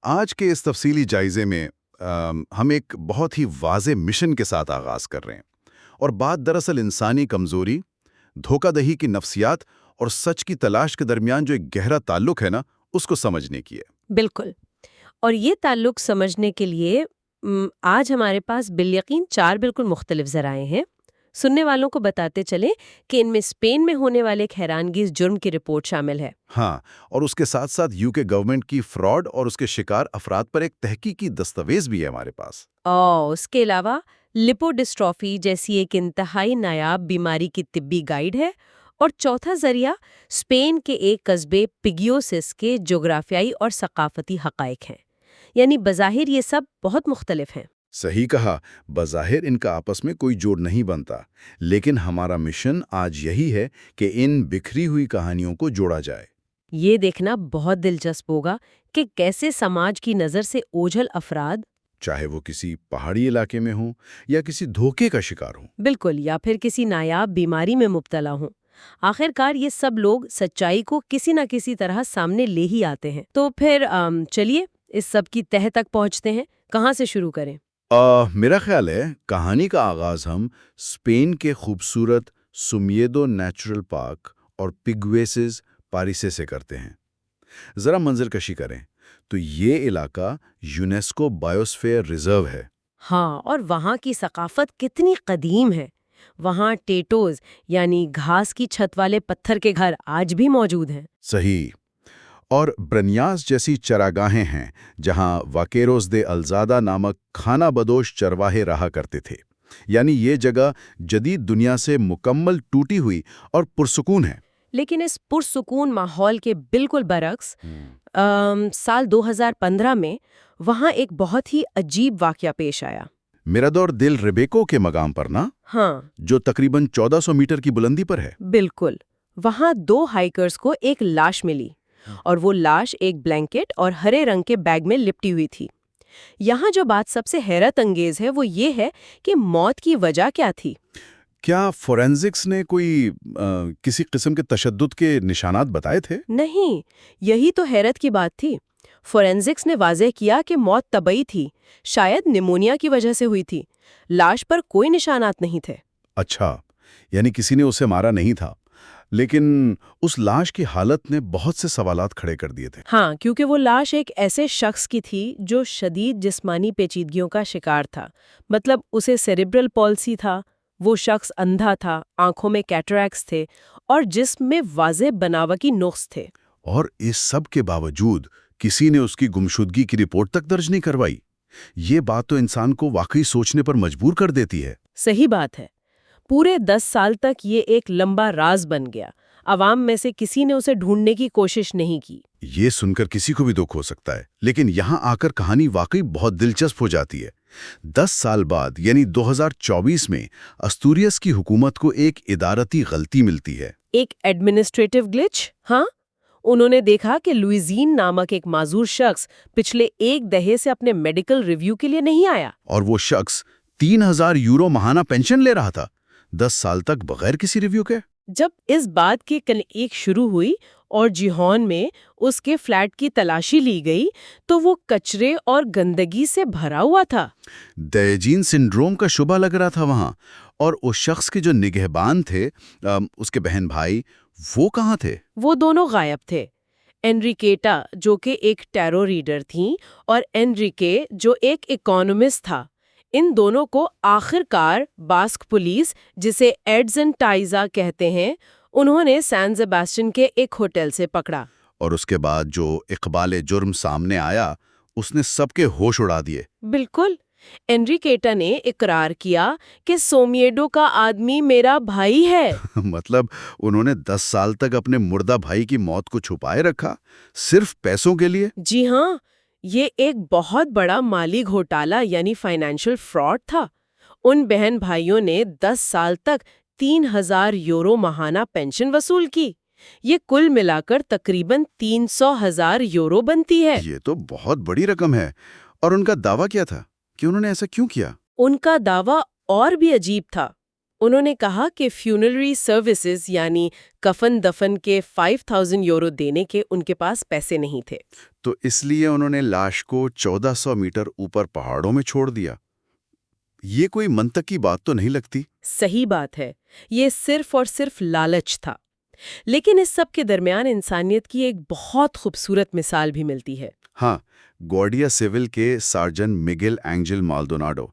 آج کے اس تفصیلی جائزے میں ہم ایک بہت ہی واضح مشن کے ساتھ آغاز کر رہے ہیں، اور بات دراصل انسانی کمزوری، دھوکہ دہی کی نفسیات اور سچ کی تلاش کے درمیان جو ایک گہرا تعلق ہے نا، اس کو سمجھنے کی ہے۔ بالکل۔ اور یہ تعلق سمجھنے کے لیے آج ہمارے پاس بالیقین 4 بالکل مختلف ذرائع ہیں۔ سننے والوں کو بتاتے چلیں کہ ان میں اسپین میں ہونے والے ایک حیرانگیز جرم کی رپورٹ شامل ہے۔ ہاں، اور اس کے ساتھ ساتھ UK گورنمنٹ کی فراڈ اور اس کے شکار افراد پر ایک تحقیقی دستاویز بھی ہے ہمارے پاس۔ اور اس کے علاوہ لیپوڈسٹرافی جیسی ایک انتہائی نایاب بیماری کی طبی گائیڈ ہے، اور چوتھا ذریعہ اسپین کے ایک قصبے پگیوسس کے جغرافیائی اور ثقافتی حقائق ہیں۔ یعنی بظاہر یہ سب بہت مختلف ہیں۔ صحیح کہا، بظاہر ان کا آپس میں کوئی جوڑ نہیں بنتا، لیکن ہمارا مشن آج یہی ہے کہ ان بکھری ہوئی کہانیوں کو جوڑا جائے۔ یہ دیکھنا بہت دلچسپ ہوگا کہ کیسے سماج کی نظر سے اوجھل افراد، چاہے وہ کسی پہاڑی علاقے میں ہوں یا کسی دھوکے کا شکار ہوں، بالکل، یا پھر کسی نایاب بیماری میں مبتلا ہوں، آخرکار یہ سب لوگ سچائی کو کسی نہ کسی طرح سامنے لے ہی آتے ہیں۔ تو پھر چلیے اس سب کی تہہ تک پہنچتے ہیں۔ کہاں سے شروع کریں؟ میرا خیال ہے کہانی کا آغاز ہم اسپین کے خوبصورت سمیدو نیچرل پارک اور پگویسز پاریسے سے کرتے ہیں۔ ذرا منظر کشی کریں تو یہ علاقہ یونیسکو بائیوسفیئر ریزرو ہے۔ ہاں، اور وہاں کی ثقافت کتنی قدیم ہے۔ وہاں ٹیٹوز یعنی گھاس کی چھت والے پتھر کے گھر آج بھی موجود ہیں۔ صحیح، اور برنیاس جیسی چراگاہیں ہیں جہاں واکیروز دے الزادہ نامک کھانا بدوش چرواہے رہا کرتے تھے۔ یعنی یہ جگہ جدید دنیا سے مکمل ٹوٹی ہوئی اور پرسکون ہے۔ لیکن اس پرسکون ماحول کے بالکل برعکس سال 2015 میں وہاں ایک بہت ہی عجیب واقعہ پیش آیا۔ میرادور دل ریبیکو کے مقام پر نا، ہاں، جو تقریباً 1400 میٹر کی بلندی پر ہے۔ بالکل، وہاں 2 ہائیکرز کو ایک لاش ملی، اور وہ لاش ایک بلینکٹ اور ہرے رنگ کے بیگ میں لپٹی ہوئی تھی۔ یہاں جو بات سب سے حیرت انگیز ہے وہ یہ ہے کہ موت کی وجہ کیا تھی۔ کیا فورینزکس نے کوئی کسی قسم کے تشدد کے نشانات بتائے تھے؟ نہیں، یہی تو حیرت کی بات تھی۔ فورینزکس نے واضح کیا کہ موت طبعی تھی، شاید نیمونیا کی وجہ سے ہوئی تھی۔ لاش پر کوئی نشانات نہیں تھے۔ اچھا، یعنی کسی نے اسے مارا نہیں تھا، لیکن اس لاش کی حالت نے بہت سے سوالات کھڑے کر دیے تھے۔ ہاں، کیونکہ وہ لاش ایک ایسے شخص کی تھی جو شدید جسمانی پیچیدگیوں کا شکار تھا۔ مطلب اسے سیریبرل پالسی تھا، وہ شخص اندھا تھا، آنکھوں میں کیٹریکٹس تھے، اور جسم میں واضح بناوٹی نقص تھے۔ اور اس سب کے باوجود کسی نے اس کی گمشدگی کی رپورٹ تک درج نہیں کروائی۔ یہ بات تو انسان کو واقعی سوچنے پر مجبور کر دیتی ہے۔ صحیح بات ہے۔ پورے 10 سال تک یہ ایک لمبا راز بن گیا۔ عوام میں سے کسی نے اسے ڈھونڈنے کی کوشش نہیں کی۔ یہ سن کر کسی کو بھی دکھ ہو سکتا ہے، لیکن یہاں آ کر کہانی واقعی بہت دلچسپ ہو جاتی ہے۔ 10 سال بعد یعنی 2024 میں استوریس کی حکومت کو ایک ادارتی غلطی ملتی ہے۔ ایک ایڈمنسٹریٹو گلچ، ہاں؟ انہوں نے دیکھا کہ لوئزین نامک ایک معذور شخص پچھلے 1 دہے سے اپنے میڈیکل ریویو کے لیے نہیں آیا۔ اور وہ شخص 3000 یورو ماہانہ پینشن لے رہا تھا، 10 سال تک بغیر کسی ریویو کے۔ جب اس بات کی ایک شروع ہوئی اور جیہون میں اس کے فلیٹ کی تلاشی لی گئی تو وہ کچرے اور گندگی سے بھرا ہوا تھا۔ دیجین سنڈروم کا شبہ لگ رہا تھا وہاں، اور اس شخص کے جو نگہبان تھے، اس کے بہن بھائی، وہ کہاں تھے؟ وہ دونوں غائب تھے۔ انریکیٹا جو کہ ایک ٹیرو ریڈر تھیں، اور انریکے جو ایک اکانومسٹ تھا، ان دونوں کو آخر کار باسک پولیس، جسے ایڈزن ٹائزا کہتے ہیں، انہوں نے سان سیباسٹین کے ایک ہوٹل سے پکڑا۔ اور اس کے بعد جو اقبال جرم سامنے آیا، اس نے سب کے ہوش اڑا دیے۔ بالکل، انریکیٹا نے اقرار کیا کہ سومیڈو کا آدمی میرا بھائی ہے۔ مطلب انہوں نے 10 سال تک اپنے مردہ بھائی کی موت کو چھپائے رکھا، صرف پیسوں کے لیے؟ جی ہاں، یہ ایک بہت بڑا مالی گھوٹالہ یعنی فائنینشل فراڈ تھا۔ ان بہن بھائیوں نے 10 سال تک 3000 یورو ماہانہ پینشن وصول کی۔ یہ کل ملا کر تقریباً 300,000 یورو بنتی ہے۔ یہ تو بہت بڑی رقم ہے۔ اور ان کا دعویٰ کیا تھا کہ انہوں نے ایسا کیوں کیا؟ ان کا دعویٰ اور بھی عجیب تھا۔ انہوں نے کہا کہ فیونلری سروسز یعنی کفن دفن کے 5,000 یورو دینے کے ان کے پاس پیسے نہیں تھے۔ تو اس لیے انہوں نے لاش کو 1400 میٹر اوپر پہاڑوں میں چھوڑ دیا۔ یہ کوئی منطقی بات تو نہیں لگتی۔ صحیح بات ہے، یہ صرف اور صرف لالچ تھا۔ لیکن اس سب کے درمیان انسانیت کی ایک بہت خوبصورت مثال بھی ملتی ہے۔ ہاں، گواڈیا سیول کے سارجن مگل اینجل مالدوناڈو،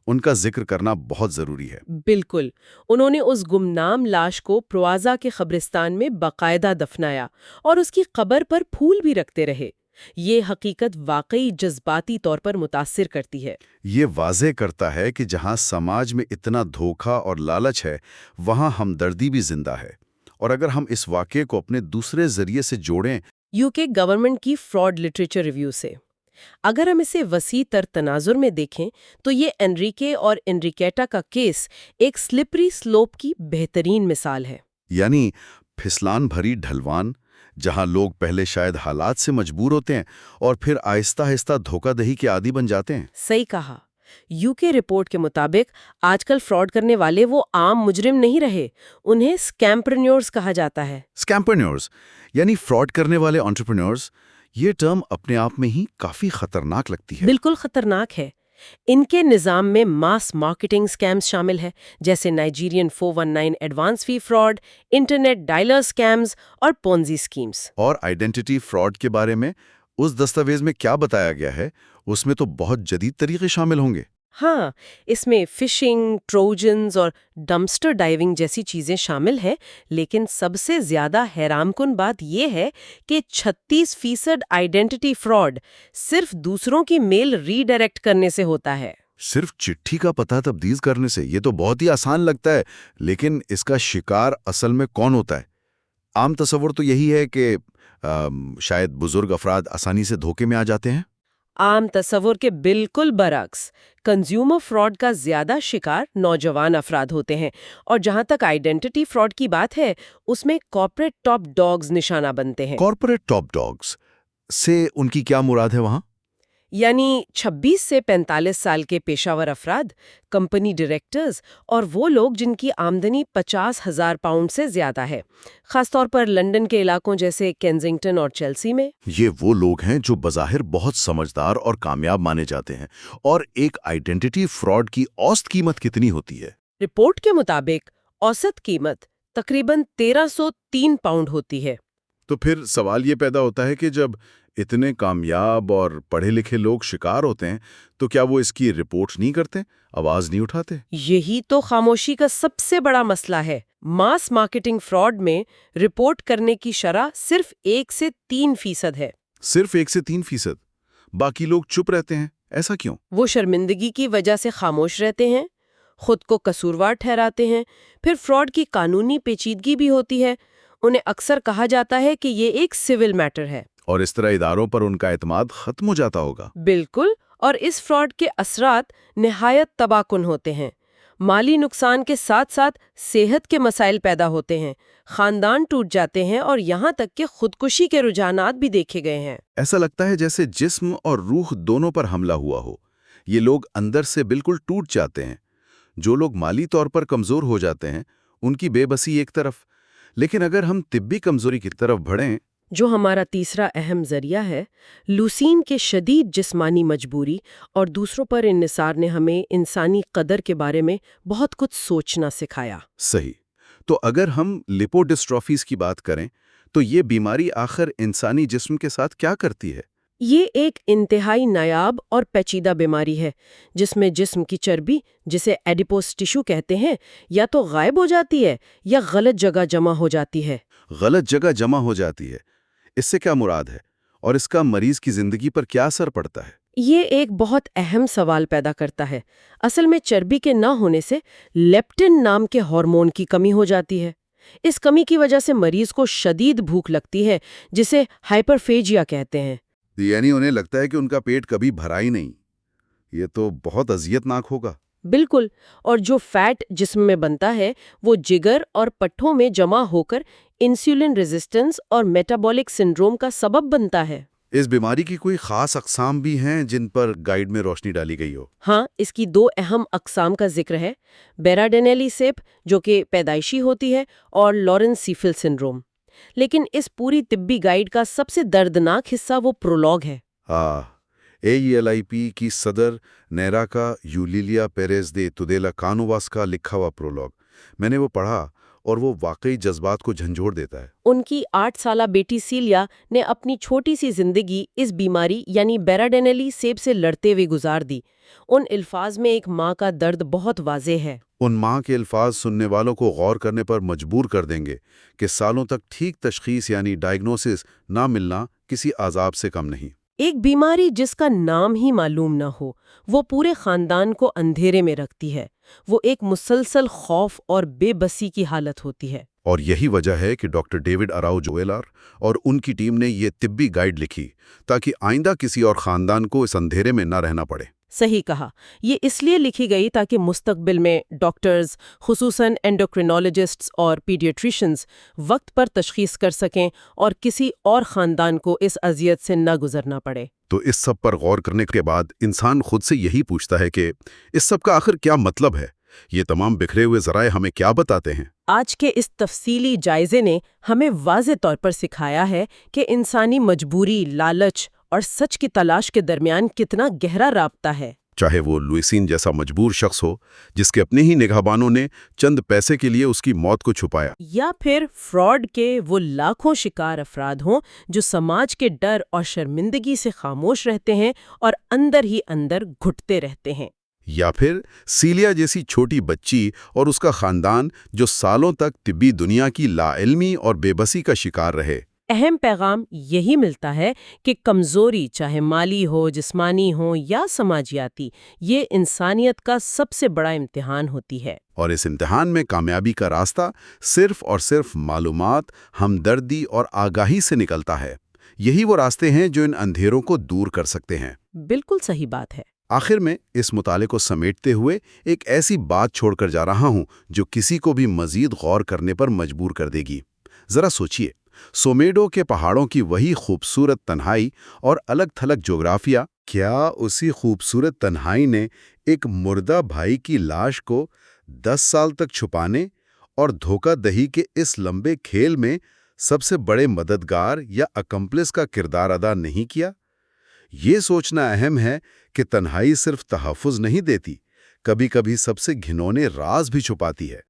ان کا ذکر کرنا بہت ضروری ہے۔ بالکل، انہوں نے اس گمنام لاش کو پروازا کے قبرستان میں باقاعدہ دفنایا اور اس کی قبر پر پھول بھی رکھتے رہے۔ یہ حقیقت واقعی جذباتی طور پر متاثر کرتی ہے۔ یہ واضح کرتا ہے کہ جہاں سماج میں اتنا دھوکہ اور لالچ ہے، وہاں ہمدردی بھی زندہ ہے۔ اور اگر ہم اس واقعے کو اپنے دوسرے ذریعے سے جوڑیں، UK گورنمنٹ کی فراڈ لٹریچر ریویو سے، اگر ہم اسے وسیع تر تناظر میں دیکھیں تو یہ انریکے اور انریکیٹا کا کیس ایک سلپری سلوپ کی بہترین مثال ہے۔ یعنی پھسلان بھری ڈھلوان، جہاں لوگ پہلے شاید حالات سے مجبور ہوتے ہیں اور پھر آہستہ آہستہ دھوکہ دہی کے عادی بن جاتے ہیں۔ صحیح کہا۔ UK رپورٹ کے مطابق آج کل فراڈ کرنے والے وہ عام مجرم نہیں رہے، انہیں اسکیمپرنیورز کہا جاتا ہے۔ اسکیمپرنیورز یعنی فراڈ کرنے والے انٹرپرینورز، یہ ٹرم اپنے آپ میں ہی کافی خطرناک لگتی ہے۔ بالکل خطرناک ہے۔ ان کے نظام میں ماس مارکیٹنگ سکیمز شامل ہے، جیسے نائجیرین 419 ایڈوانس فی فراڈ، انٹرنیٹ ڈائلر سکیمز اور پونزی سکیمز۔ اور آئیڈینٹی فراڈ کے بارے میں اس دستاویز میں کیا بتایا گیا ہے؟ اس میں تو بہت جدید طریقے شامل ہوں گے۔ ہاں، اس میں فشنگ، ٹروجنز اور ڈمپسٹر ڈائیونگ جیسی چیزیں شامل ہیں، لیکن سب سے زیادہ حیران کن بات یہ ہے کہ 36% آئیڈینٹی فراڈ صرف دوسروں کی میل ری ڈائریکٹ کرنے سے ہوتا ہے۔ صرف چٹھی کا پتہ تبدیل کرنے سے؟ یہ تو بہت ہی آسان لگتا ہے، لیکن اس کا شکار اصل میں کون ہوتا ہے؟ عام تصور تو یہی ہے کہ شاید بزرگ افراد آسانی سے دھوکے میں آ جاتے ہیں۔ عام تصور کے بالکل برعکس، کنزیومر فراڈ کا زیادہ شکار نوجوان افراد ہوتے ہیں، اور جہاں تک آئیڈینٹی فراڈ کی بات ہے، اس میں کارپوریٹ ٹاپ ڈاگز نشانہ بنتے ہیں۔ کارپوریٹ ٹاپ ڈاگز سے ان کی کیا مراد ہے وہاں؟ یعنی 26 سے 45 سال کے پیشہ ور افراد، کمپنی ڈائریکٹرز اور وہ لوگ جن کی آمدنی 50,000 پاؤنڈ سے زیادہ ہے، خاص طور پر لندن کے علاقوں جیسے کینزنگٹن اور چیلسی میں۔ یہ وہ لوگ ہیں جو بظاہر بہت سمجھدار اور کامیاب مانے جاتے ہیں۔ اور ایک آئیڈینٹی فراڈ کی اوسط قیمت کتنی ہوتی ہے؟ رپورٹ کے مطابق اوسط قیمت تقریباً 1303 پاؤنڈ ہوتی ہے۔ تو پھر سوال یہ پیدا ہوتا ہے کہ جب اتنے کامیاب اور پڑھے لکھے لوگ شکار ہوتے ہیں تو کیا وہ اس کی رپورٹ نہیں کرتے، آواز نہیں اٹھاتے؟ یہی تو خاموشی کا سب سے بڑا مسئلہ ہے۔ ماس مارکیٹنگ فراڈ میں رپورٹ کرنے کی شرح صرف 1 سے 3% ہے۔ صرف 1 سے 3%؟ باقی لوگ چپ رہتے ہیں، ایسا کیوں؟ وہ شرمندگی کی وجہ سے خاموش رہتے ہیں، خود کو قصوروار ٹھہراتے ہیں۔ پھر فراڈ کی قانونی پیچیدگی بھی ہوتی ہے، انہیں اکثر کہا جاتا ہے کہ یہ ایک سول میٹر ہے۔ اور اس طرح اداروں پر ان کا اعتماد ختم ہو جاتا ہوگا۔ بالکل، اور اس فراڈ کے اثرات نہایت تباہ کن ہوتے ہیں۔ مالی نقصان کے ساتھ ساتھ صحت کے مسائل پیدا ہوتے ہیں، خاندان ٹوٹ جاتے ہیں اور یہاں تک کہ خودکشی کے رجحانات بھی دیکھے گئے ہیں۔ ایسا لگتا ہے جیسے جسم اور روح دونوں پر حملہ ہوا ہو۔ یہ لوگ اندر سے بالکل ٹوٹ جاتے ہیں۔ جو لوگ مالی طور پر کمزور ہو جاتے ہیں، ان کی بے بسی ایک طرف، لیکن اگر ہم طبی کمزوری کی طرف بڑھیں، جو ہمارا تیسرا اہم ذریعہ ہے، لوسین کے شدید جسمانی مجبوری اور دوسروں پر انحصار نے ہمیں انسانی قدر کے بارے میں بہت کچھ سوچنا سکھایا۔ صحیح۔ تو اگر ہم لیپوڈسٹرافیز کی بات کریں تو یہ بیماری آخر انسانی جسم کے ساتھ کیا کرتی ہے؟ یہ ایک انتہائی نایاب اور پیچیدہ بیماری ہے جس میں جسم کی چربی، جسے ایڈیپوس ٹیشو کہتے ہیں، یا تو غائب ہو جاتی ہے یا غلط جگہ جمع ہو جاتی ہے۔ غلط جگہ جمع ہو جاتی ہے، اس سے کیا مراد ہے؟ اور اس کا مریض کی زندگی پر کیا اثر پڑتا ہے؟ یہ ایک بہت اہم سوال پیدا کرتا ہے۔ اصل میں چربی کے نہ ہونے سے لیپٹن نام کے ہارمون کی کمی ہو جاتی ہے۔ اس کمی کی وجہ سے مریض کو شدید بھوک لگتی ہے، جسے ہائپرفیجیا کہتے ہیں۔ یعنی انہیں لگتا ہے کہ ان کا پیٹ کبھی بھرا ہی نہیں۔ یہ تو بہت اذیت ناک ہوگا۔ بالکل، اور جو فیٹ جسم میں بنتا ہے وہ جگر اور پٹھوں میں جمع ہو کر انسولین ریزسٹنس اور میٹابولک سنڈروم کا سبب بنتا ہے۔ اس بیماری کی کوئی خاص اقسام بھی ہیں جن پر گائیڈ میں روشنی ڈالی گئی ہو؟ ہاں، اس کی 2 اہم اقسام کا ذکر ہے: بیراڈینیلی سیپ جو کہ پیدائشی ہوتی ہے، اور لارنس سیفل سنڈروم۔ لیکن اس پوری طبی گائیڈ کا سب سے دردناک حصہ وہ پرولوگ ہے۔ AELIP کی صدر نیراکا یولیلیا پیریز دے تودیلا کانوواس کا لکھا ہوا پرولوگ میں نے وہ پڑھا، اور وہ واقعی جذبات کو جھنجھوڑ دیتا ہے۔ ان کی 8 سالہ بیٹی سیلیا نے اپنی چھوٹی سی زندگی اس بیماری یعنی بیراڈینیلی سیپ سے لڑتے ہوئے گزار دی۔ ان الفاظ میں ایک ماں کا درد بہت واضح ہے۔ ان ماں کے الفاظ سننے والوں کو غور کرنے پر مجبور کر دیں گے کہ سالوں تک ٹھیک تشخیص یعنی ڈائگنوسس نہ ملنا کسی عذاب سے کم نہیں۔ ایک بیماری جس کا نام ہی معلوم نہ ہو، وہ پورے خاندان کو اندھیرے میں رکھتی ہے۔ وہ ایک مسلسل خوف اور بے بسی کی حالت ہوتی ہے۔ اور یہی وجہ ہے کہ ڈاکٹر ڈیوڈ اراؤجو ویلار اور ان کی ٹیم نے یہ طبی گائیڈ لکھی تاکہ آئندہ کسی اور خاندان کو اس اندھیرے میں نہ رہنا پڑے۔ صحیح کہا، یہ اس لیے لکھی گئی تاکہ مستقبل میں ڈاکٹرز، خصوصاً اینڈوکرینالوجسٹس اور پیڈیاٹریشنز وقت پر تشخیص کر سکیں اور کسی اور خاندان کو اس اذیت سے نہ گزرنا پڑے۔ تو اس سب پر غور کرنے کے بعد انسان خود سے یہی پوچھتا ہے کہ اس سب کا آخر کیا مطلب ہے؟ یہ تمام بکھرے ہوئے ذرائع ہمیں کیا بتاتے ہیں؟ آج کے اس تفصیلی جائزے نے ہمیں واضح طور پر سکھایا ہے کہ انسانی مجبوری، لالچ اور سچ کی تلاش کے درمیان کتنا گہرا رابطہ ہے۔ چاہے وہ لوئسین جیسا مجبور شخص ہو جس کے اپنے ہی نگہبانوں نے چند پیسے کے لیے اس کی موت کو چھپایا، یا پھر فراڈ کے وہ لاکھوں شکار افراد ہوں جو سماج کے ڈر اور شرمندگی سے خاموش رہتے ہیں اور اندر ہی اندر گھٹتے رہتے ہیں، یا پھر سیلیا جیسی چھوٹی بچی اور اس کا خاندان جو سالوں تک طبی دنیا کی لا علمی اور بے بسی کا شکار رہے۔ اہم پیغام یہی ملتا ہے کہ کمزوری چاہے مالی ہو، جسمانی ہو یا سماجیاتی، یہ انسانیت کا سب سے بڑا امتحان ہوتی ہے۔ اور اس امتحان میں کامیابی کا راستہ صرف اور صرف معلومات، ہمدردی اور آگاہی سے نکلتا ہے۔ یہی وہ راستے ہیں جو ان اندھیروں کو دور کر سکتے ہیں۔ بالکل صحیح بات ہے۔ آخر میں اس مطالعے کو سمیٹتے ہوئے ایک ایسی بات چھوڑ کر جا رہا ہوں جو کسی کو بھی مزید غور کرنے پر مجبور کر دے گی۔ ذرا سوچئے، سومیڈو کے پہاڑوں کی وہی خوبصورت تنہائی اور الگ تھلگ جغرافیہ، کیا اسی خوبصورت تنہائی نے ایک مردہ بھائی کی لاش کو 10 سال تک چھپانے اور دھوکہ دہی کے اس لمبے کھیل میں سب سے بڑے مددگار یا اکمپلس کا کردار ادا نہیں کیا؟ یہ سوچنا اہم ہے کہ تنہائی صرف تحفظ نہیں دیتی، کبھی کبھی سب سے گھنونے راز بھی چھپاتی ہے۔